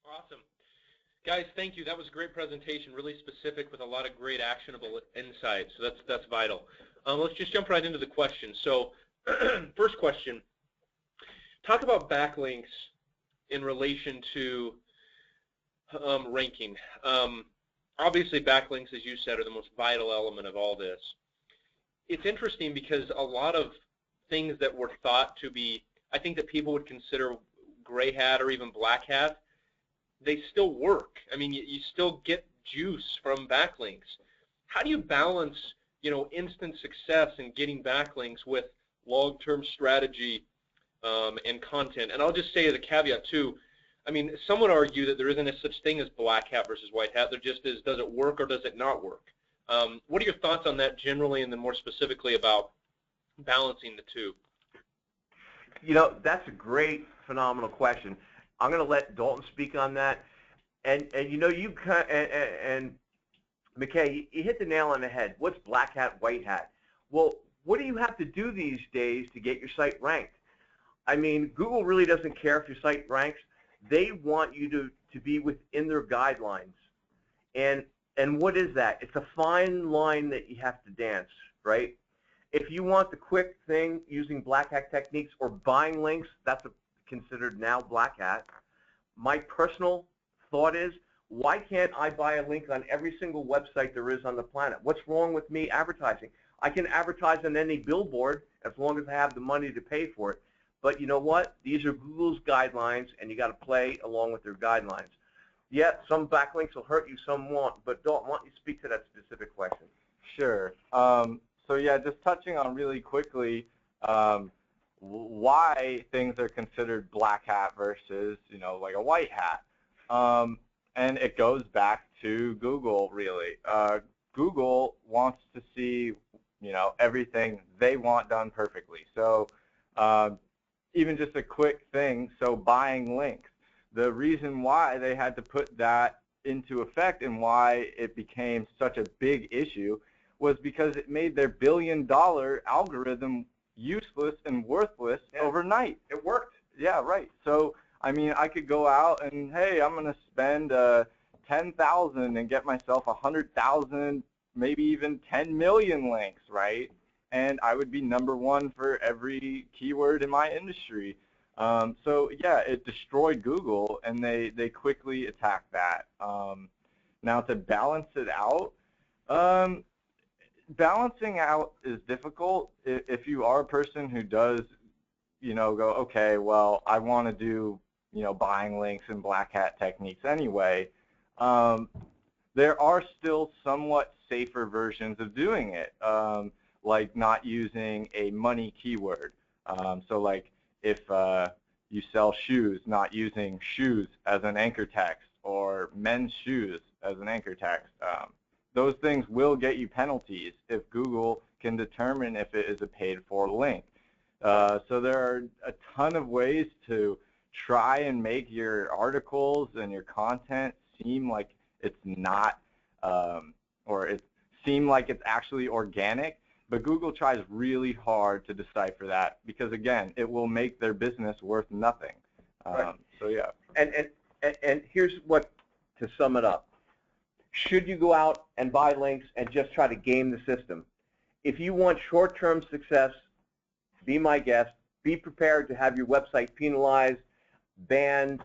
Awesome. Guys, thank you. That was a great presentation, really specific with a lot of great actionable insights. So that's vital. Let's just jump right into the questions. So first question, talk about backlinks in relation to ranking. Obviously, backlinks, as you said, are the most vital element of all this. It's interesting because a lot of things that were thought to be, I think that people would consider gray hat or even black hat, they still work. I mean, you still get juice from backlinks. How do you balance, instant success in getting backlinks with long-term strategy and content? And I'll just say as a caveat too, I mean, some would argue that there isn't a such thing as black hat versus white hat. There just is, does it work or does it not work? What are your thoughts on that generally, and then more specifically about balancing the two? That's a great, phenomenal question. I'm going to let Dalton speak on that. And McKay, you hit the nail on the head. What's black hat, white hat? Well, what do you have to do these days to get your site ranked? I mean, Google really doesn't care if your site ranks. They want you to be within their guidelines. And what is that? It's a fine line that you have to dance, right? If you want the quick thing using black hat techniques or buying links, that's considered now black hat. My personal thought is, why can't I buy a link on every single website there is on the planet? What's wrong with me advertising? I can advertise on any billboard as long as I have the money to pay for it. But you know what? These are Google's guidelines, and you got to play along with their guidelines. Yeah, some backlinks will hurt you, some won't. But Dalton, why don't you speak to that specific question? Sure. So yeah, just touching on really quickly why things are considered black hat versus, like a white hat. And it goes back to Google, really. Google wants to see, everything they want done perfectly. So even just a quick thing, so buying links. The reason why they had to put that into effect and why it became such a big issue was because it made their billion-dollar algorithm useless and worthless overnight. It worked. Yeah, right. So, I mean, I could go out and, hey, I'm going to spend $10,000 and get myself 100,000, maybe even 10 million links, right? And I would be #1 for every keyword in my industry. So, yeah, it destroyed Google, and they quickly attacked that. Now, to balance it out, balancing out is difficult. If you are a person who does, go, okay, well, I want to do, buying links and black hat techniques anyway, there are still somewhat safer versions of doing it, like not using a money keyword. So like if you sell shoes, not using shoes as an anchor text or men's shoes as an anchor text. Those things will get you penalties if Google can determine if it is a paid-for link. So there are a ton of ways to try and make your articles and your content seem like it's not, or it seem like it's actually organic. But Google tries really hard to decipher that because, again, it will make their business worth nothing. Right. So yeah. And here's what, to sum it up. Should you go out and buy links and just try to game the system? If you want short-term success, be my guest. Be prepared to have your website penalized, banned.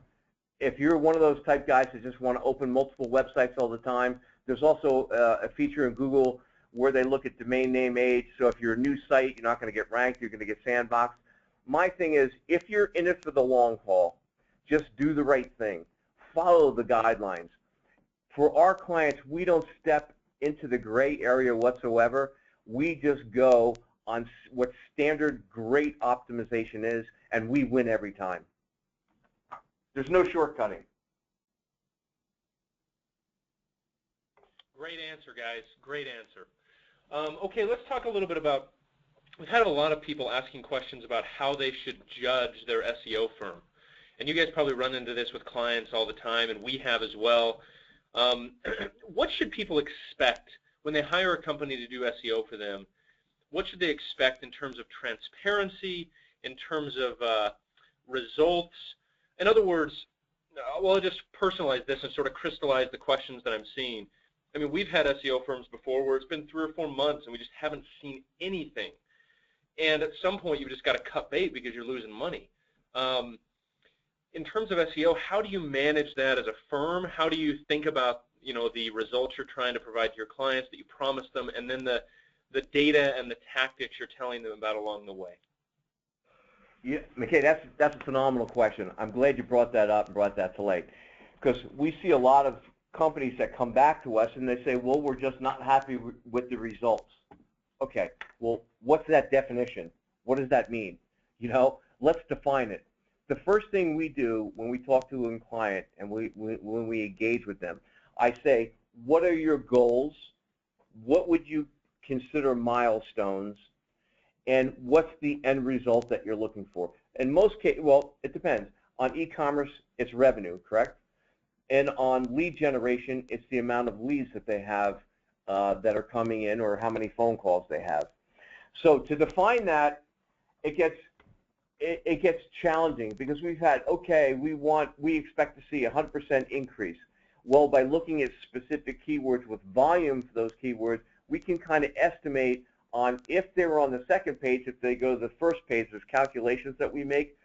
If you're one of those type guys that just want to open multiple websites all the time, there's also a feature in Google where they look at domain name age. So if you're a new site, you're not going to get ranked. You're going to get sandboxed. My thing is, if you're in it for the long haul, just do the right thing. Follow the guidelines. For our clients, we don't step into the gray area whatsoever. We just go on what standard great optimization is, and we win every time. There's no shortcutting. Great answer, guys. Great answer. Okay, let's talk a little bit about, we've had a lot of people asking questions about how they should judge their SEO firm. And you guys probably run into this with clients all the time, and we have as well. What should people expect when they hire a company to do SEO for them? What should they expect in terms of transparency, in terms of results? In other words, well, I'll just personalize this and sort of crystallize the questions that I'm seeing. I mean, we've had SEO firms before where it's been 3 or 4 months and we just haven't seen anything. And at some point, you've just got to cut bait because you're losing money. In terms of SEO, how do you manage that as a firm? How do you think about, the results you're trying to provide to your clients that you promise them, and then the data and the tactics you're telling them about along the way? Yeah, McKay, that's a phenomenal question. I'm glad you brought that up and brought that to light, because we see a lot of companies that come back to us and they say, well, we're just not happy with the results. Okay, well, what's that definition? What does that mean? Let's define it. The first thing we do when we talk to a client and when we engage with them, I say, what are your goals? What would you consider milestones? And what's the end result that you're looking for? In most cases, well, it depends. On e-commerce, it's revenue, correct? And on lead generation, it's the amount of leads that they have that are coming in or how many phone calls they have. So to define that, it gets challenging because we've had, okay, we expect to see 100% increase. Well, by looking at specific keywords with volume for those keywords, we can kind of estimate on if they were on the second page, if they go to the first page, there's calculations that we make,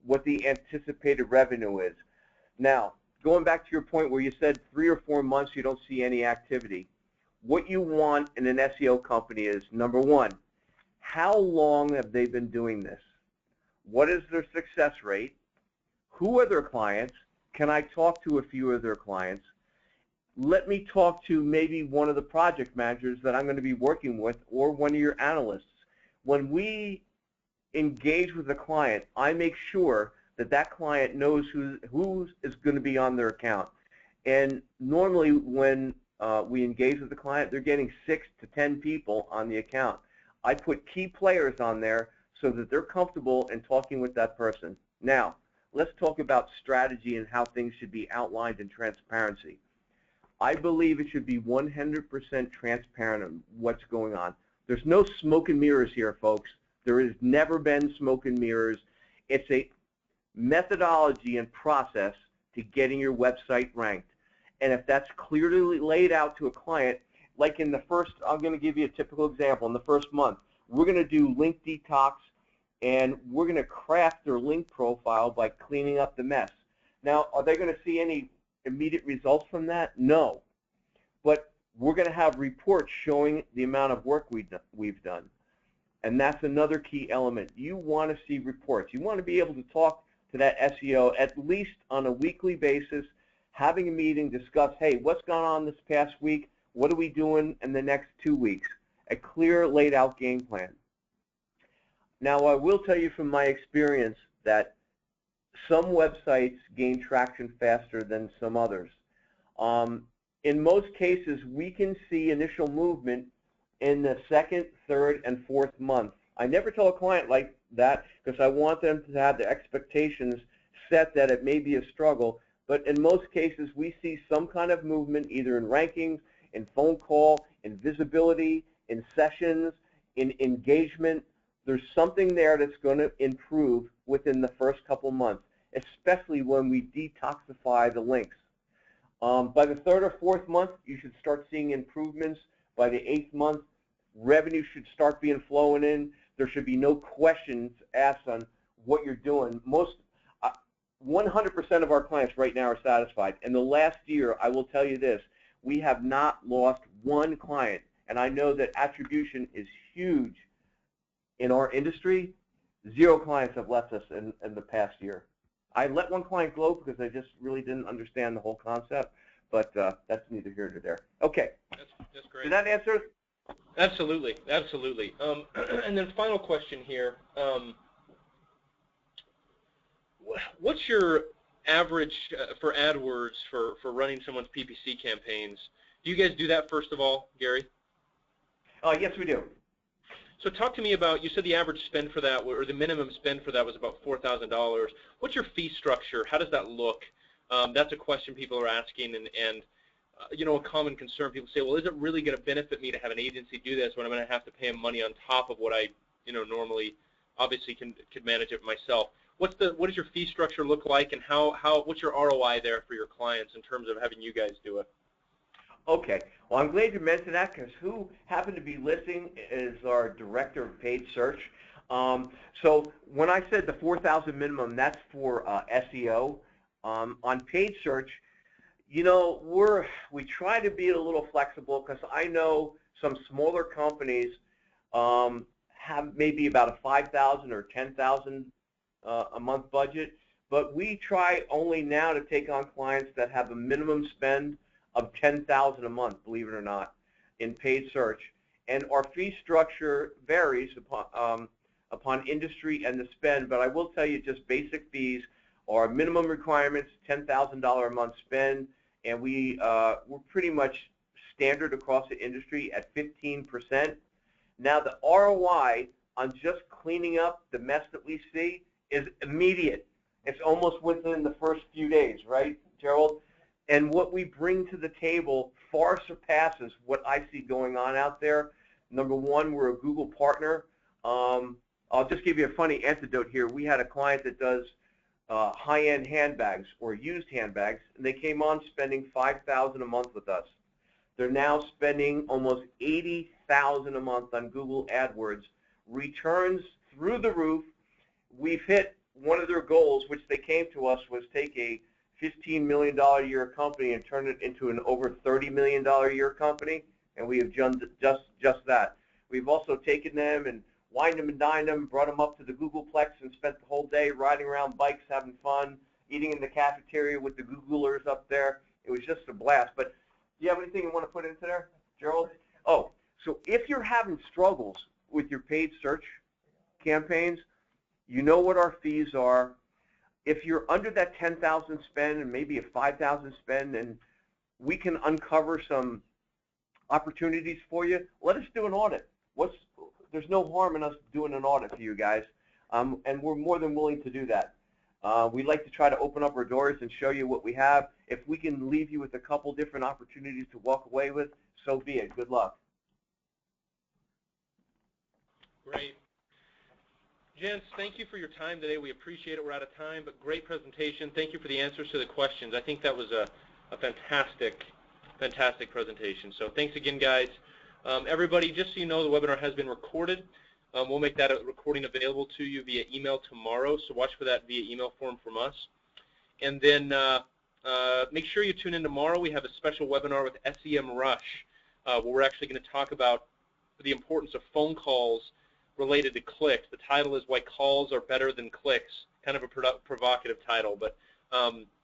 what the anticipated revenue is. Now, going back to your point where you said 3 or 4 months you don't see any activity, what you want in an SEO company is, number one, how long have they been doing this? What is their success rate? Who are their clients? Can I talk to a few of their clients? Let me talk to maybe one of the project managers that I'm going to be working with or one of your analysts. When we engage with a client, I make sure that that client knows who is going to be on their account. And normally when we engage with the client, they're getting 6 to 10 people on the account. I put key players on there so that they're comfortable in talking with that person. Now, let's talk about strategy and how things should be outlined in transparency. I believe it should be 100% transparent on what's going on. There's no smoke and mirrors here, folks. There has never been smoke and mirrors. It's a methodology and process to getting your website ranked. And if that's clearly laid out to a client, like in the first, I'm going to give you a typical example. In the first month, we're going to do link detox, and we're going to craft their link profile by cleaning up the mess. Now, are they going to see any immediate results from that? No. But we're going to have reports showing the amount of work we've done. And that's another key element. You want to see reports. You want to be able to talk to that SEO at least on a weekly basis, having a meeting, discuss, hey, what's gone on this past week? What are we doing in the next 2 weeks? A clear, laid out game plan. Now, I will tell you from my experience that some websites gain traction faster than some others. In most cases, we can see initial movement in the 2nd, 3rd, and 4th month. I never tell a client like that because I want them to have the expectations set that it may be a struggle, but in most cases, we see some kind of movement either in rankings, in phone call, in visibility, in sessions, in engagement. There's something there that's going to improve within the first couple months, especially when we detoxify the links. By the 3rd or 4th month, you should start seeing improvements. By the 8th month, revenue should start being flowing in. There should be no questions asked on what you're doing. 100% of our clients right now are satisfied. In the last year, I will tell you this, we have not lost one client. And I know that attribution is huge in our industry. 0 clients have left us in the past year. I let one client go because they just really didn't understand the whole concept, but that's neither here nor there. Okay. That's great. Did that answer? Absolutely, absolutely. And then final question here. What's your average for AdWords for running someone's PPC campaigns? Do you guys do that first of all, Gary? Yes, we do. So talk to me about, you said the average spend for that, or the minimum spend for that was about $4,000. What's your fee structure? How does that look? That's a question people are asking, and you know, a common concern. People say, well, is it really going to benefit me to have an agency do this when I'm going to have to pay them money on top of what I, you know, normally obviously could manage it myself? What does your fee structure look like, and what's your ROI there for your clients in terms of having you guys do it? Okay. Well, I'm glad you mentioned that because who happened to be listening is our director of paid search. So when I said the 4,000 minimum, that's for SEO. On paid search, you know, we try to be a little flexible because I know some smaller companies have maybe about a 5,000 or 10,000 a month budget, but we try only now to take on clients that have a minimum spend of 10,000 a month, believe it or not, in paid search. And our fee structure varies upon industry and the spend, but I will tell you just basic fees are minimum requirements, $10,000 a month spend, and we're pretty much standard across the industry at 15%. Now the ROI on just cleaning up the mess that we see is immediate. It's almost within the first few days, right, Gerald? And what we bring to the table far surpasses what I see going on out there. Number one, we're a Google partner. I'll just give you a funny anecdote here. We had a client that does high-end handbags or used handbags, and they came on spending $5,000 a month with us. They're now spending almost $80,000 a month on Google AdWords. Returns through the roof. We've hit one of their goals, which they came to us, was take a $15 million a year company and turn it into an over $30 million a year company, and we have done just that. We've also taken them and wined them and dined them, brought them up to the Googleplex and spent the whole day riding around bikes, having fun, eating in the cafeteria with the Googlers up there. It was just a blast. But do you have anything you want to put into there, Gerald? Oh, so if you're having struggles with your paid search campaigns, you know what our fees are. If you're under that 10,000 spend and maybe a 5,000 spend, and we can uncover some opportunities for you, let us do an audit. There's no harm in us doing an audit for you guys, and we're more than willing to do that. We like to try to open up our doors and show you what we have. If we can leave you with a couple different opportunities to walk away with, so be it. Good luck. Great. Gents, thank you for your time today. We appreciate it. We're out of time, but great presentation. Thank you for the answers to the questions. I think that was a fantastic presentation. So thanks again, guys. Everybody, just so you know, the webinar has been recorded. We'll make that recording available to you via email tomorrow, so watch for that via email form from us. And then make sure you tune in tomorrow. We have a special webinar with SEM Rush, where we're actually going to talk about the importance of phone calls related to clicks. The title is Why Calls Are Better Than Clicks. Kind of a provocative title, but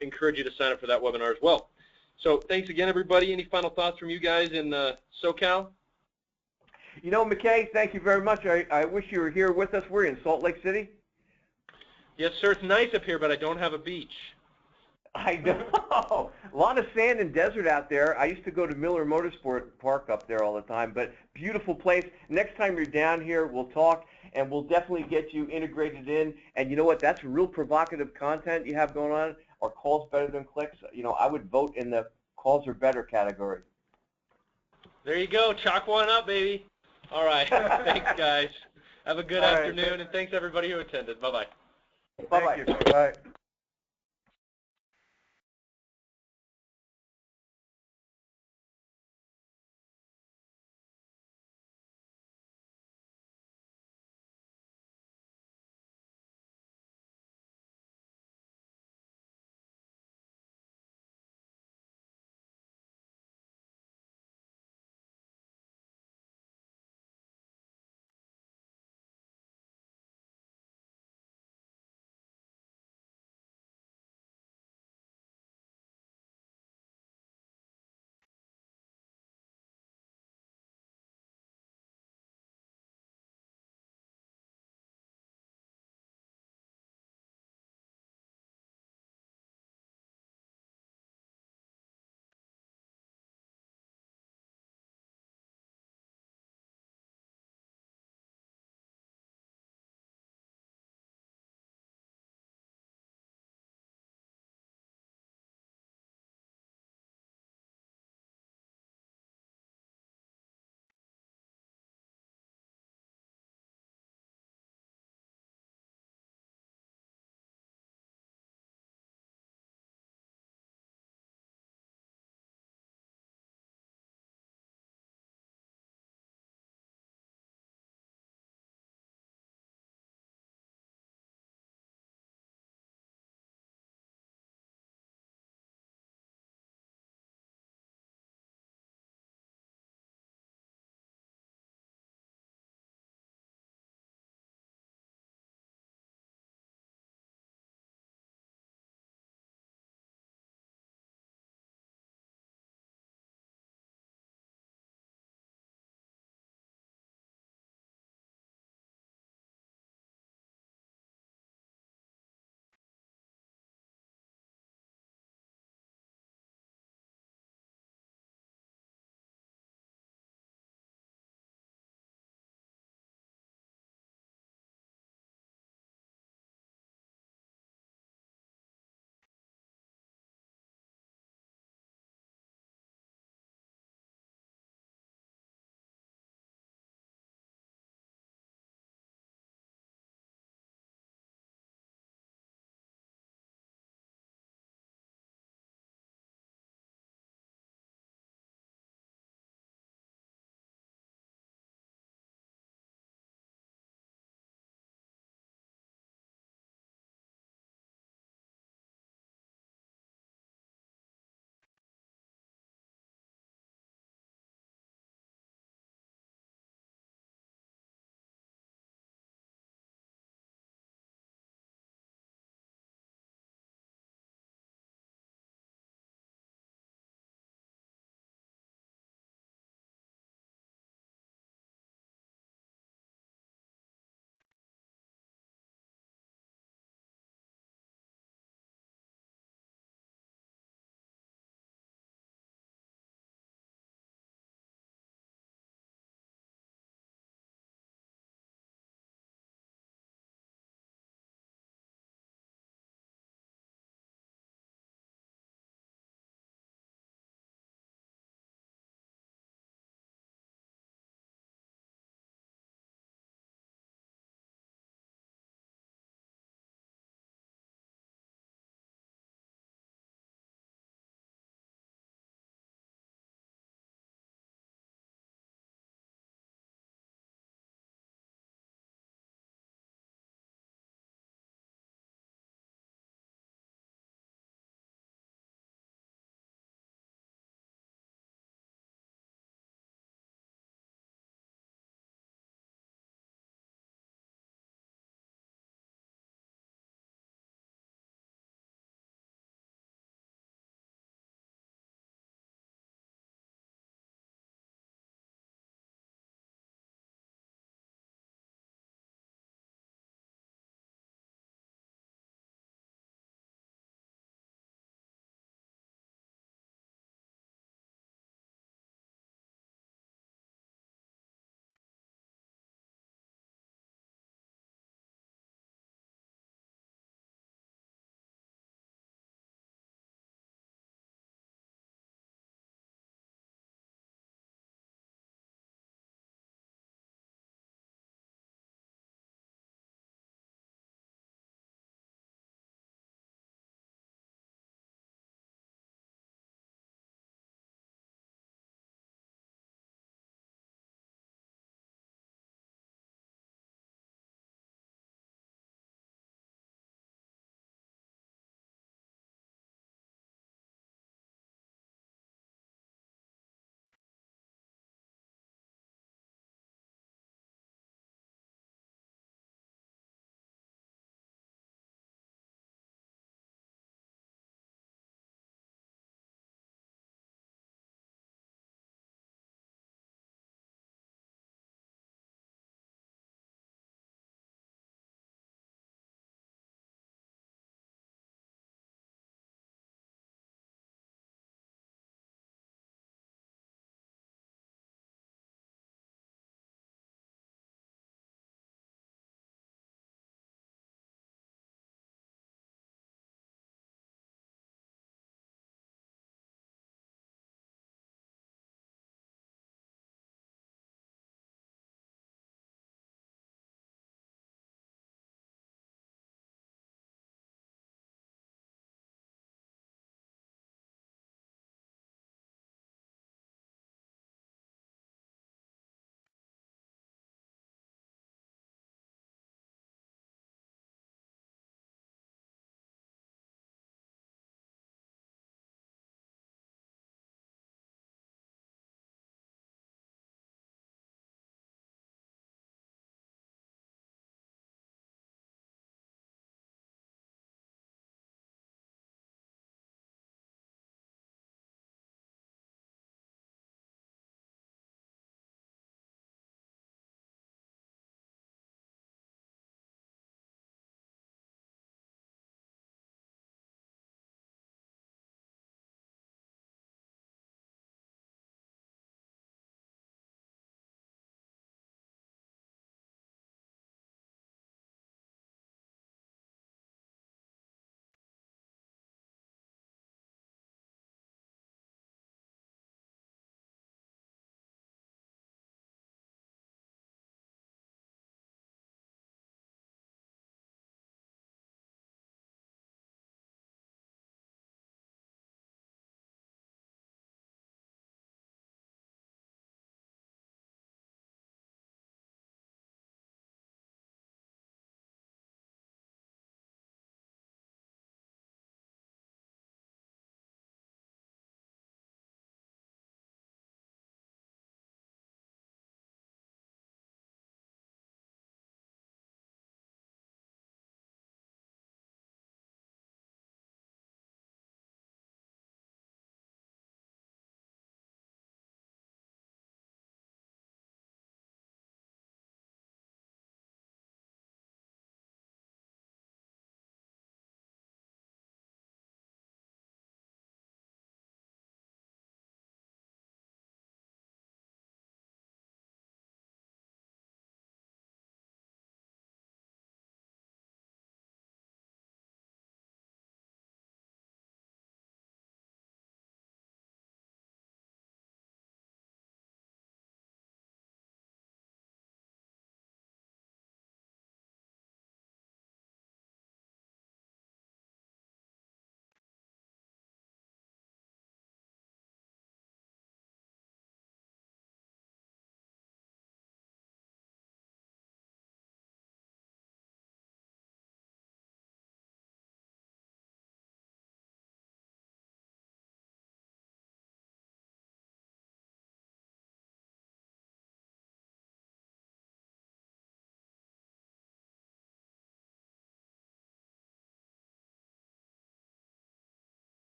encourage you to sign up for that webinar as well. So thanks again, everybody. Any final thoughts from you guys in SoCal? You know, McKay, thank you very much. I wish you were here with us. We're in Salt Lake City. Yes, sir. It's nice up here, but I don't have a beach. I know. A lot of sand and desert out there. I used to go to Miller Motorsport Park up there all the time, but beautiful place. Next time you're down here, we'll talk, and we'll definitely get you integrated in. And you know what? That's real provocative content you have going on. Are calls better than clicks? You know, I would vote in the calls are better category. There you go. Chalk one up, baby. All right. Thanks, guys. Have a good afternoon, and thanks everybody who attended. Bye-bye. Bye-bye. Bye.